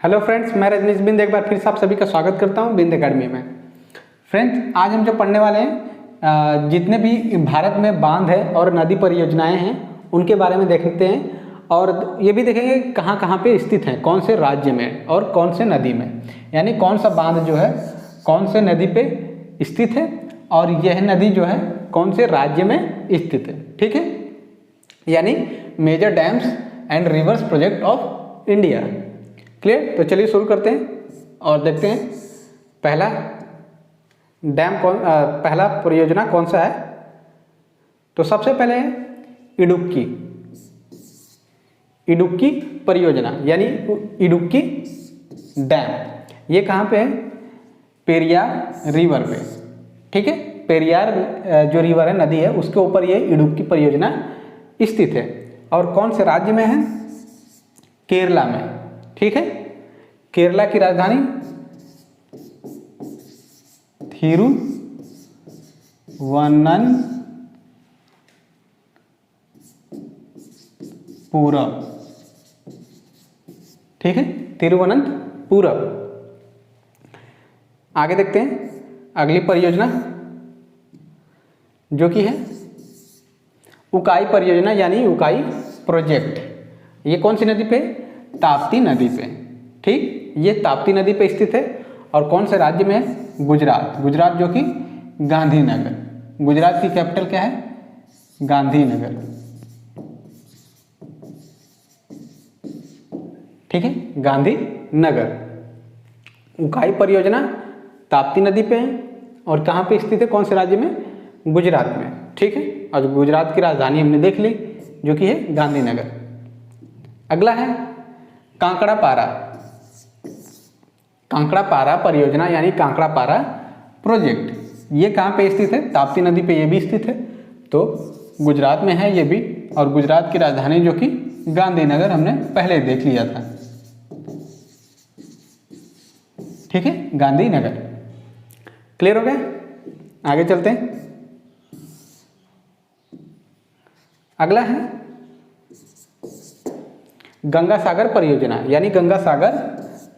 Hello friends, मैं रजनीश बिंद एक बार फिर से आप सभी का स्वागत करता हूं बिंद एकेडमी में। फ्रेंड्स, आज हम जो पढ़ने वाले हैं जितने भी भारत में बांध है और नदी परियोजनाएं हैं उनके बारे में देखते हैं और ये भी देखेंगे कहाँ कहाँ पे स्थित हैं, कौन से राज्य में और कौन से नदी में, यानी कौन सा बांध जो है कौन से नदी पे स्थित है और यह नदी जो है कौन से राज्य में स्थित है। ठीक है, यानी major dams and rivers project of India. Clear? तो चलिए शुरू करते हैं और देखते हैं पहला पहला परियोजना कौन सा है। तो सबसे पहले इडुक्की परियोजना यानी इडुक्की डैम। ये कहाँ पे है? पेरियार रिवर पे। ठीक है, पेरियार जो रिवर है, नदी है, उसके ऊपर ये इडुक्की परियोजना स्थित है और कौन से राज्य में है? केरला में। ठीक है, केरला की राजधानी तिरुवनंतपुरम। ठीक है, तिरुवनंतपुरम। आगे देखते हैं अगली परियोजना जो कि है उकाई परियोजना यानी उकाई प्रोजेक्ट। ये कौन सी नदी पे? ताप्ती नदी पे। ठीक, ये ताप्ती नदी पे स्थित है और कौन से राज्य में है? गुजरात जो कि गांधीनगर। गुजरात की कैपिटल क्या है? गांधीनगर। ठीक है, गांधीनगर। उकाई परियोजना ताप्ती नदी पे है और कहाँ पे स्थित है? कौन से राज्य में? गुजरात में। ठीक है, और गुजरात की राजधानी हमने देख ली जो कि है गांधीनगर। अगला है कांकड़ा परियोजना यानी कांकड़ा प्रोजेक्ट। ये कहाँ पे स्थित है? ताप्ती नदी पे ये भी स्थित है, तो गुजरात में है ये भी, और गुजरात की राजधानी जो कि गांधीनगर हमने पहले देख लिया था। ठीक है, गांधीनगर। क्लियर हो गया? आगे चलते हैं। अगला है गंगा सागर परियोजना यानी गंगा सागर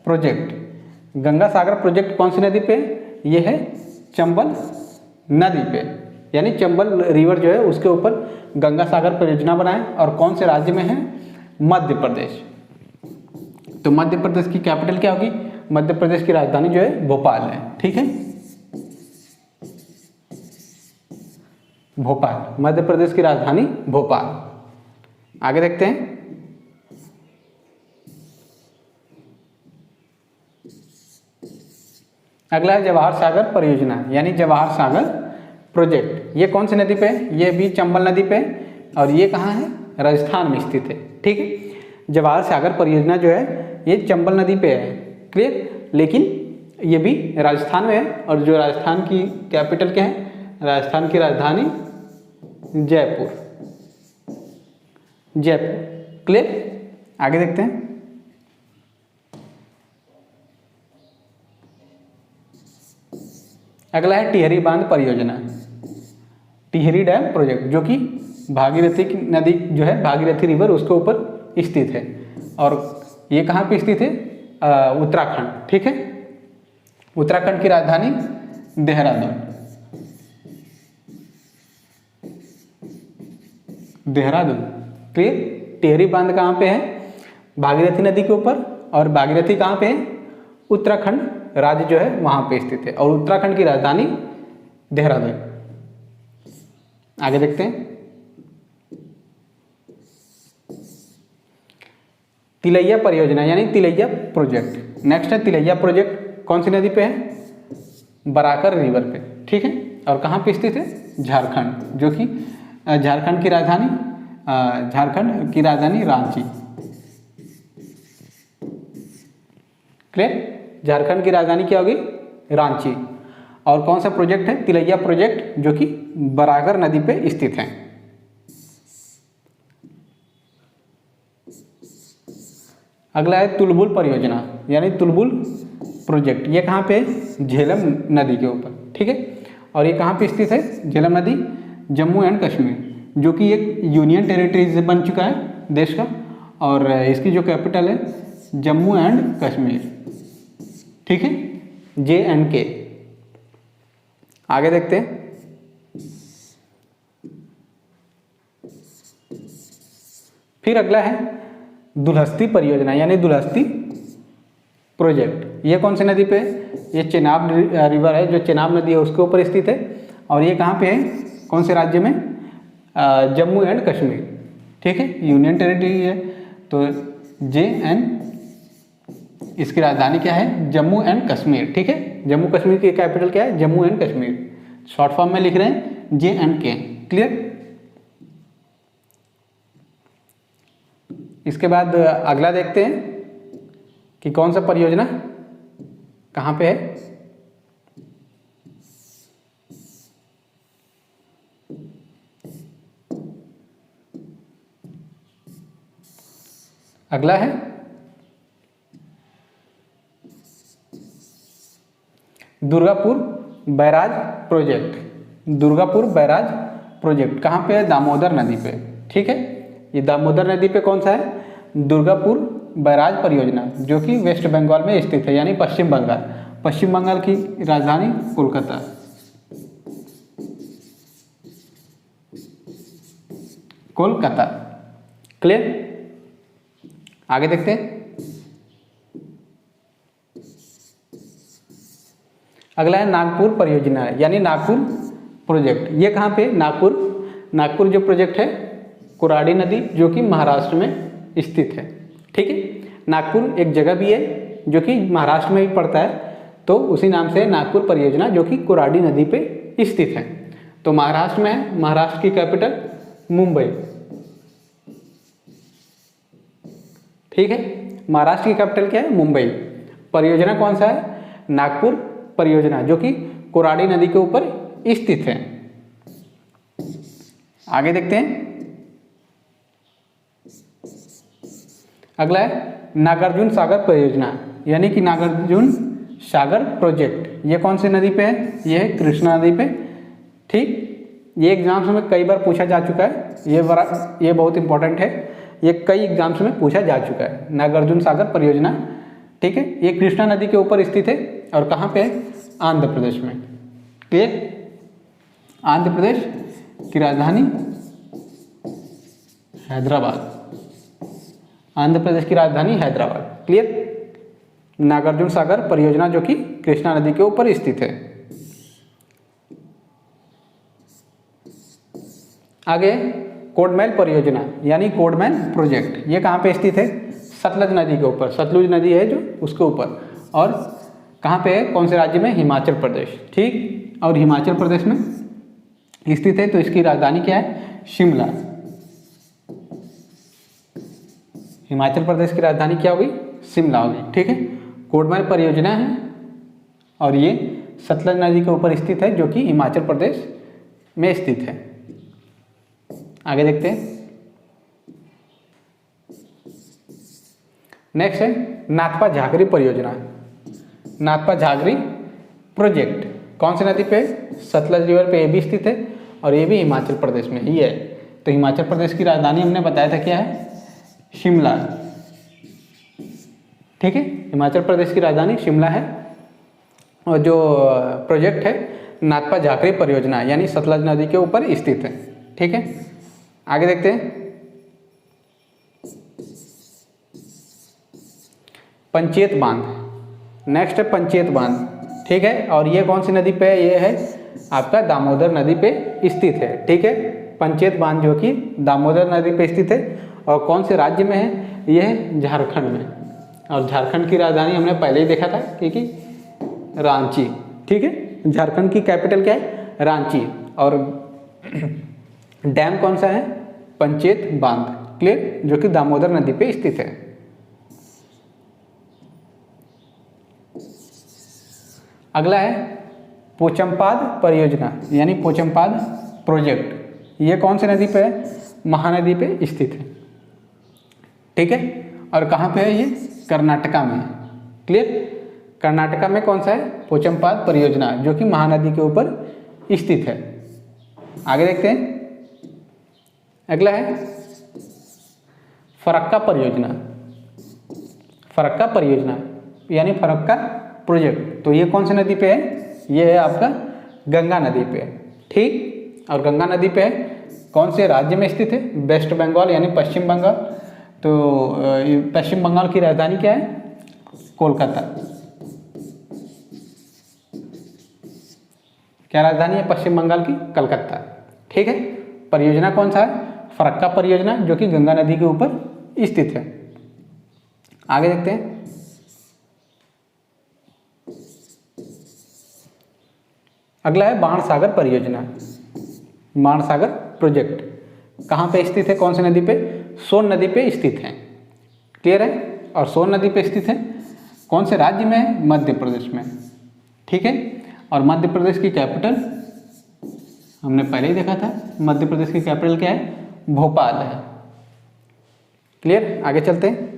प्रोजेक्ट। गंगा सागर प्रोजेक्ट कौन सी नदी पे? ये है चंबल नदी पे, यानी चंबल रिवर जो है उसके ऊपर गंगा सागर परियोजना बनाए और कौन से राज्य में है? मध्य प्रदेश। तो मध्य प्रदेश की कैपिटल क्या होगी? मध्य प्रदेश की राजधानी जो है भोपाल है। ठीक है, भोपाल, मध्य प्रदेश की राजधानी भोपाल। आगे देखते हैं अगला है जवाहर सागर परियोजना यानी जवाहर सागर प्रोजेक्ट। ये कौन सी नदी पे है? ये भी चंबल नदी पे और ये कहाँ है? राजस्थान में स्थित है। ठीक है, जवाहर सागर परियोजना जो है ये चंबल नदी पे है। क्लियर? लेकिन ये भी राजस्थान में है और जो राजस्थान की कैपिटल क्या है? राजस्थान की राजधानी जयपुर। क्लियर? आगे देखते हैं। अगला है टिहरी बांध परियोजना, टिहरी डैम प्रोजेक्ट, जो कि भागीरथी नदी जो है भागीरथी रिवर उसके ऊपर स्थित है और ये कहाँ पे स्थित है? उत्तराखंड। ठीक है, उत्तराखंड की राजधानी देहरादून। क्लियर? टिहरी बांध कहाँ पे है? भागीरथी नदी के ऊपर, और भागीरथी कहाँ पे है? उत्तराखंड राज्य जो है वहां पे स्थित है और उत्तराखंड की राजधानी देहरादून। आगे देखते हैं तिलैया परियोजना यानी तिलैया प्रोजेक्ट। नेक्स्ट है तिलैया प्रोजेक्ट। कौन सी नदी पे है? बराकर रिवर पे। ठीक है, और कहाँ पे स्थित है? झारखंड, जो कि झारखंड की राजधानी रांची। क्लियर? झारखंड की राजधानी क्या होगी? रांची। और कौन सा प्रोजेक्ट है? तिलैया प्रोजेक्ट, जो कि बराकर नदी पे स्थित है। अगला है तुलबुल परियोजना यानी तुलबुल प्रोजेक्ट। ये कहाँ पे? झेलम नदी के ऊपर। ठीक है, और ये कहाँ पे स्थित है? झेलम नदी जम्मू एंड कश्मीर, जो कि एक यूनियन टेरिटरी बन चुका है देश का, और इसकी जो कैपिटल है जम्मू एंड कश्मीर, ठीक है, JNK। आगे देखते हैं। फिर अगला है दुलहस्ती परियोजना यानी दुलहस्ती प्रोजेक्ट। ये कौन सी नदी पे है? ये चेनाब रिवर है, जो चेनाब नदी है उसके ऊपर स्थित है। और ये कहाँ पे है, कौन से राज्य में? जम्मू एंड कश्मीर, ठीक है, यूनियन टेरिटरी है। तो JN, इसकी राजधानी क्या है? जम्मू एंड कश्मीर, ठीक है। जम्मू कश्मीर की कैपिटल क्या है? Jammu and Kashmir. Short form में लिख रहे हैं JNK, क्लियर। इसके बाद अगला देखते हैं कि कौन सा परियोजना कहाँ पे है। अगला है Durgapur barrage project. Durgapur barrage project कहाँ पे है? दामोदर नदी पे, ठीक है। ये दामोदर नदी पे कौन सा है? दुर्गापुर बैराज परियोजना, जो कि वेस्ट बंगाल में स्थित है, यानी पश्चिम बंगाल। पश्चिम बंगाल की राजधानी कोलकाता। कोलकाता, क्लियर। आगे देखते हैं। अगला है नागपुर परियोजना यानी नागपुर प्रोजेक्ट। ये कहाँ पे? नागपुर जो प्रोजेक्ट है कुराड़ी नदी, जो कि महाराष्ट्र में स्थित है, ठीक है। नागपुर एक जगह भी है जो कि महाराष्ट्र में ही पड़ता है, तो उसी नाम से नागपुर परियोजना, जो कि कुराड़ी नदी पे स्थित है। तो महाराष्ट्र में है। महाराष्ट्र की कैपिटल मुंबई, ठीक है। महाराष्ट्र की कैपिटल क्या है? मुंबई। परियोजना कौन सा है? नागपुर परियोजना, जो कि कुराड़ी नदी के ऊपर स्थित है। आगे देखते हैं। अगला है नागार्जुन सागर परियोजना यानी कि नागार्जुन सागर प्रोजेक्ट। ये कौन सी नदी पे है? ये है कृष्णा नदी पे, ठीक। ये एग्जाम्स में कई बार पूछा जा चुका है, ये बहुत इंपॉर्टेंट है, ये कई एग्जाम्स में पूछा जा चुका है। नागार्जुन सागर परियोजना, ठीक है। ये कृष्णा नदी के ऊपर स्थित है और कहाँ पे है? आंध्र प्रदेश में, क्लियर। आंध्र प्रदेश की राजधानी हैदराबाद। आंध्र प्रदेश की राजधानी हैदराबाद, क्लियर। नागार्जुन सागर परियोजना, जो कि कृष्णा नदी के ऊपर स्थित है। आगे कोडमैल परियोजना यानी कोडमैल प्रोजेक्ट। ये कहाँ पे स्थित है? सतलज नदी के ऊपर। सतलुज नदी है जो, उसके ऊपर। और कहाँ पे है? कौन से राज्य में? हिमाचल प्रदेश, ठीक। और हिमाचल प्रदेश में स्थित है, तो इसकी राजधानी क्या है? शिमला। हिमाचल प्रदेश की राजधानी क्या होगी? शिमला होगी, ठीक है। कोडमैल परियोजना है और ये सतलज नदी के ऊपर स्थित है, जो कि हिमाचल प्रदेश में स्थित है। आगे देखते हैं। नेक्स्ट है नाथपा झाकरी परियोजना। नाथपा झाकरी प्रोजेक्ट कौन सी नदी पे? सतलज रिवर पे ये भी स्थित है और ये भी हिमाचल प्रदेश में ही है। तो हिमाचल प्रदेश की राजधानी हमने बताया था क्या है? शिमला, ठीक है। हिमाचल प्रदेश की राजधानी शिमला है। और जो प्रोजेक्ट है नाथपा झाकरी परियोजना यानी सतलज नदी के ऊपर स्थित है, ठीक है। आगे देखते हैं। पंचेत बांध, नेक्स्ट है पंचेत बांध, ठीक है। और ये कौन सी नदी पे है? ये है आपका दामोदर नदी पे स्थित है, ठीक है। पंचेत बांध जो कि दामोदर नदी पे स्थित है और कौन से राज्य में है? ये है झारखंड में। और झारखंड की राजधानी हमने पहले ही देखा था क्योंकि रांची, ठीक है। झारखंड की कैपिटल क्या है? रांची। और डैम कौन सा है? पंचेत बांध, क्लियर, जो कि दामोदर नदी पे स्थित है। अगला है पोचमपाद परियोजना यानी पोचमपाद प्रोजेक्ट। ये कौन सी नदी पे है? महानदी पे स्थित है, ठीक है। और कहाँ पे है ये? कर्नाटका में, क्लियर। कर्नाटका में कौन सा है? पोचमपाद परियोजना, जो कि महानदी के ऊपर स्थित है। आगे देखते हैं। अगला है फरक्का परियोजना। फरक्का परियोजना यानी फरक्का प्रोजेक्ट। तो ये कौन सी नदी पे है? ये है आपका गंगा नदी पे है, ठीक। और गंगा नदी पे है कौन से राज्य में स्थित है? वेस्ट बंगाल यानी पश्चिम बंगाल। तो पश्चिम बंगाल की राजधानी क्या है? कोलकाता। क्या राजधानी है पश्चिम बंगाल की? कलकत्ता, ठीक है। परियोजना कौन सा है? फरक्का परियोजना, जो कि गंगा नदी के ऊपर स्थित है। आगे देखते हैं। अगला है बाणसागर परियोजना, बाणसागर प्रोजेक्ट। कहाँ पे स्थित है? कौन सी नदी पे? सोन नदी पे स्थित है, क्लियर है। और सोन नदी पे स्थित है कौन से राज्य में है? मध्य प्रदेश में, ठीक है। और मध्य प्रदेश की कैपिटल हमने पहले ही देखा था, मध्य प्रदेश की कैपिटल क्या है? भोपाल है, क्लियर। आगे चलते हैं।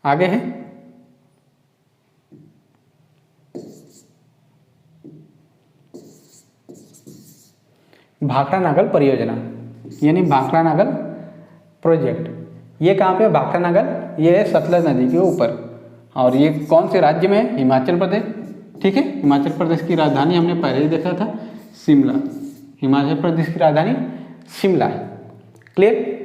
आगे है भाखड़ा नागल परियोजना यानी भाखड़ा नागल प्रोजेक्ट। ये कहाँ पे है? भाखड़ा नागल ये है सतलज नदी के ऊपर। और ये कौन से राज्य में है? हिमाचल प्रदेश, ठीक है। हिमाचल प्रदेश की राजधानी हमने पहले ही देखा था, शिमला। हिमाचल प्रदेश की राजधानी शिमला है, क्लियर।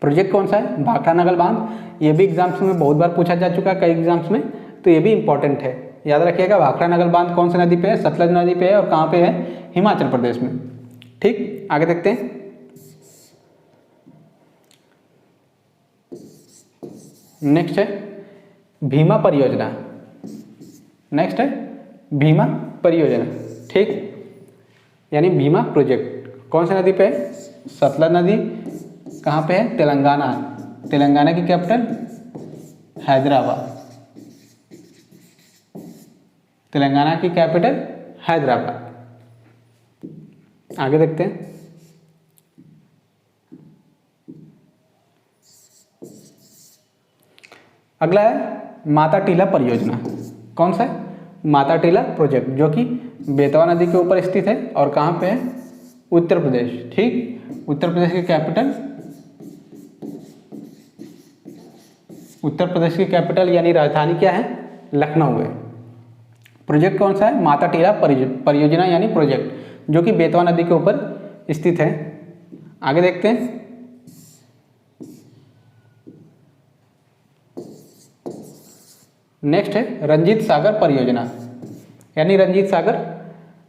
प्रोजेक्ट कौन सा है? भाखड़ा नागल बांध। ये भी एग्जाम्स में बहुत बार पूछा जा चुका है, कई एग्जाम्स में, तो ये भी इंपॉर्टेंट है, याद रखिएगा। भाखड़ा नागल बांध कौन सी नदी पे है? सतलज नदी पे है। और कहाँ पे है? हिमाचल प्रदेश में, ठीक। आगे देखते हैं। नेक्स्ट है भीमा परियोजना, नेक्स्ट है भीमा परियोजना, ठीक। यानी भीमा प्रोजेक्ट कौन सी नदी पे है? सतलज नदी। कहाँ पे है? तेलंगाना। तेलंगाना की कैपिटल हैदराबाद। तेलंगाना की कैपिटल हैदराबाद। आगे देखते हैं। अगला है माता टीला परियोजना। कौन सा है? माता टीला प्रोजेक्ट, जो कि बेतवा नदी के ऊपर स्थित है। और कहाँ पे है? उत्तर प्रदेश, ठीक। उत्तर प्रदेश की कैपिटल, उत्तर प्रदेश की कैपिटल यानी राजधानी क्या है? लखनऊ है। प्रोजेक्ट कौन सा है? माता टीला परियोजना यानी प्रोजेक्ट, जो कि बेतवा नदी के ऊपर स्थित है। आगे देखते हैं। नेक्स्ट है रंजीत सागर परियोजना यानी रंजीत सागर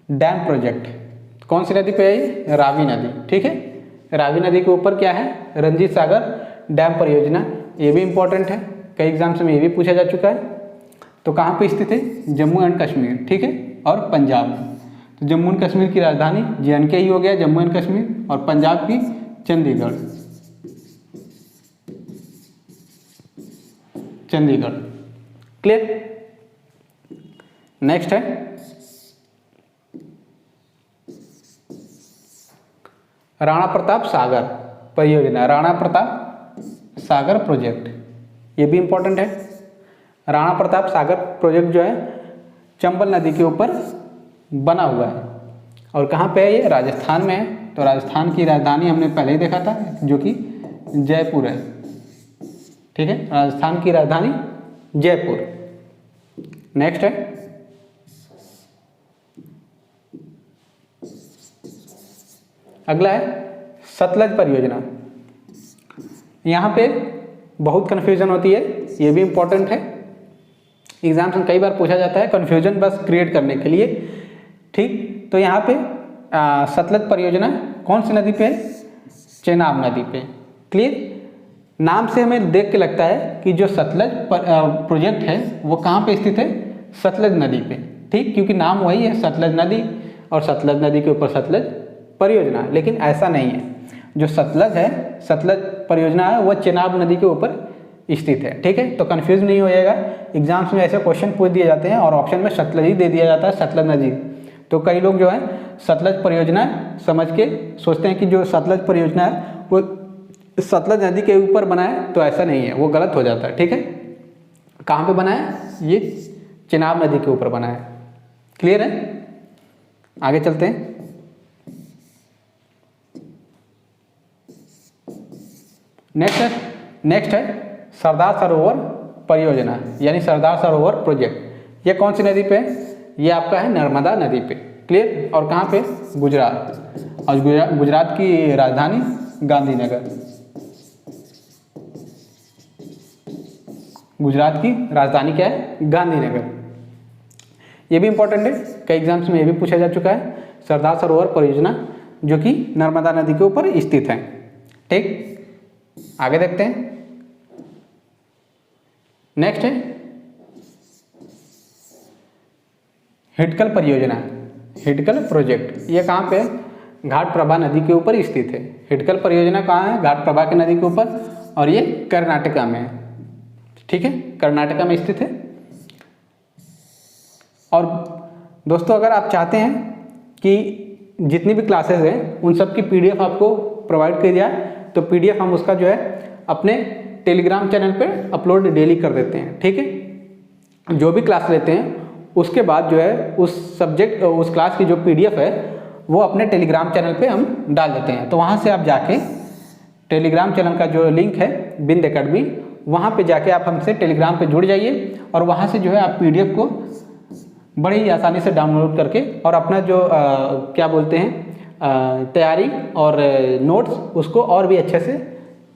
डैम प्रोजेक्ट। कौन सी नदी पे है ये? रावी नदी, ठीक है। रावी नदी के ऊपर क्या है? रंजीत सागर डैम परियोजना। ये भी इंपॉर्टेंट है, कई एग्जाम्स में ये भी पूछा जा चुका है। तो कहाँ पे स्थित है? जम्मू एंड कश्मीर, ठीक है, और पंजाब में। तो जम्मू एंड कश्मीर की राजधानी JNK ही हो गया, जम्मू एंड कश्मीर। और पंजाब की चंडीगढ़, चंडीगढ़, क्लियर। नेक्स्ट है राणा प्रताप सागर परियोजना, राणा प्रताप सागर प्रोजेक्ट। ये भी इंपॉर्टेंट है। राणा प्रताप सागर प्रोजेक्ट जो है चंबल नदी के ऊपर बना हुआ है। और कहाँ पे है ये? राजस्थान में है। तो राजस्थान की राजधानी हमने पहले ही देखा था, जो कि जयपुर है, ठीक है। राजस्थान की राजधानी जयपुर। नेक्स्ट है अगला है सतलज परियोजना। यहाँ पे बहुत कन्फ्यूजन होती है, ये भी इंपॉर्टेंट है, एग्जाम्स में कई बार पूछा जाता है, कन्फ्यूजन बस क्रिएट करने के लिए, ठीक। तो यहाँ पे सतलज परियोजना कौन सी नदी पे है? चेनाब नदी पे, क्लियर। नाम से हमें देख के लगता है कि जो सतलज प्रोजेक्ट है वो कहाँ पे स्थित है? सतलज नदी पे, ठीक, क्योंकि नाम वही है सतलज नदी, और सतलज नदी के ऊपर सतलज परियोजना। लेकिन ऐसा नहीं है, जो सतलज है, सतलज परियोजना है, वो चेनाब नदी के ऊपर स्थित है, ठीक है। तो कंफ्यूज नहीं होइएगा, एग्जाम्स में ऐसे क्वेश्चन पूछ दिए जाते हैं और ऑप्शन में सतलज ही दे दिया जाता है, सतलज नदी। तो कई लोग जो है सतलज परियोजना समझ के सोचते हैं कि जो सतलज परियोजना है वो सतलज नदी के ऊपर बना है, तो ऐसा नहीं है, वो गलत हो जाता है, ठीक है। कहाँ पे बना है? ये चिनाब नदी के ऊपर बना है। क्लियर है? आगे चलते हैं। नेक्स्ट है सरदार सरोवर परियोजना यानी सरदार सरोवर प्रोजेक्ट। ये कौन सी नदी पे है? ये आपका है नर्मदा नदी पे। क्लियर? और कहाँ पे? गुजरात। और गुजरात की राजधानी गांधीनगर। गुजरात की राजधानी क्या है? गांधीनगर। ये भी इंपॉर्टेंट है, कई एग्जाम्स में ये भी पूछा जा चुका है। सरदार सरोवर परियोजना जो कि नर्मदा नदी के ऊपर स्थित है। ठीक, आगे देखते हैं। नेक्स्ट है हिटकल परियोजना, हिटकल प्रोजेक्ट। ये कहाँ पे? घाट प्रभा नदी के ऊपर स्थित है। हिटकल परियोजना कहाँ है? घाट प्रभा की नदी के ऊपर, और ये कर्नाटका में है। ठीक है, कर्नाटका में स्थित है। और दोस्तों अगर आप चाहते हैं कि जितनी भी क्लासेस हैं उन सब की PDF आपको प्रोवाइड कर दिया है, तो PDF हम उसका जो है अपने टेलीग्राम चैनल पे अपलोड डेली कर देते हैं। ठीक है, जो भी क्लास लेते हैं उसके बाद जो है उस सब्जेक्ट उस क्लास की जो PDF है वो अपने टेलीग्राम चैनल पे हम डाल देते हैं। तो वहाँ से आप जाके टेलीग्राम चैनल का जो लिंक है बिंद एकेडमी, वहाँ पे जाके आप हमसे टेलीग्राम पे जुड़ जाइए और वहाँ से जो है आप PDF को बड़े ही आसानी से डाउनलोड करके और अपना जो क्या बोलते हैं तैयारी और नोट्स उसको और भी अच्छे से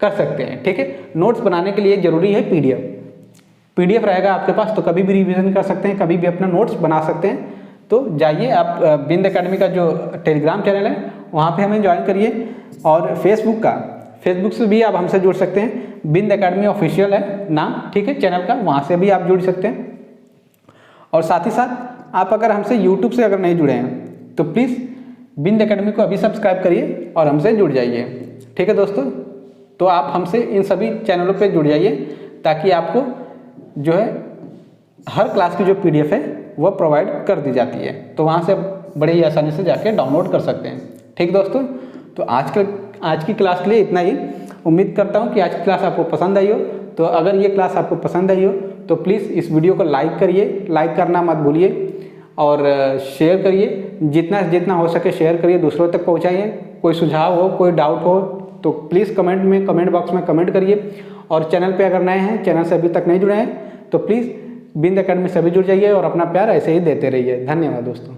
कर सकते हैं। ठीक है, नोट्स बनाने के लिए ज़रूरी है PDF रहेगा आपके पास तो कभी भी रिवीजन कर सकते हैं, कभी भी अपना नोट्स बना सकते हैं। तो जाइए आप बिंद एकेडमी का जो टेलीग्राम चैनल है वहाँ पे हमें ज्वाइन करिए, और फेसबुक से भी आप हमसे जुड़ सकते हैं। बिंद एकेडमी ऑफिशियल है नाम, ठीक है, चैनल का, वहाँ से भी आप जुड़ सकते हैं। और साथ ही साथ आप अगर हमसे यूट्यूब से अगर नहीं जुड़े हैं तो प्लीज़ बिंद एकेडमी को अभी सब्सक्राइब करिए और हमसे जुड़ जाइए। ठीक है दोस्तों, तो आप हमसे इन सभी चैनलों पे जुड़ जाइए ताकि आपको जो है हर क्लास की जो PDF है वो प्रोवाइड कर दी जाती है। तो वहाँ से बड़े ही आसानी से जाके डाउनलोड कर सकते हैं। ठीक दोस्तों, तो आज की क्लास के लिए इतना ही। उम्मीद करता हूँ कि आज की क्लास आपको पसंद आई हो। तो अगर ये क्लास आपको पसंद आई हो तो प्लीज़ इस वीडियो को लाइक करिए, लाइक करना मत भूलिए, और शेयर करिए, जितना हो सके शेयर करिए, दूसरों तक पहुँचाइए। कोई सुझाव हो, कोई डाउट हो तो प्लीज़ कमेंट बॉक्स में कमेंट करिए। और चैनल पे अगर नए हैं, चैनल से अभी तक नहीं जुड़े हैं तो प्लीज़ बिंद एकेडमी से भी जुड़ जाइए और अपना प्यार ऐसे ही देते रहिए। धन्यवाद दोस्तों।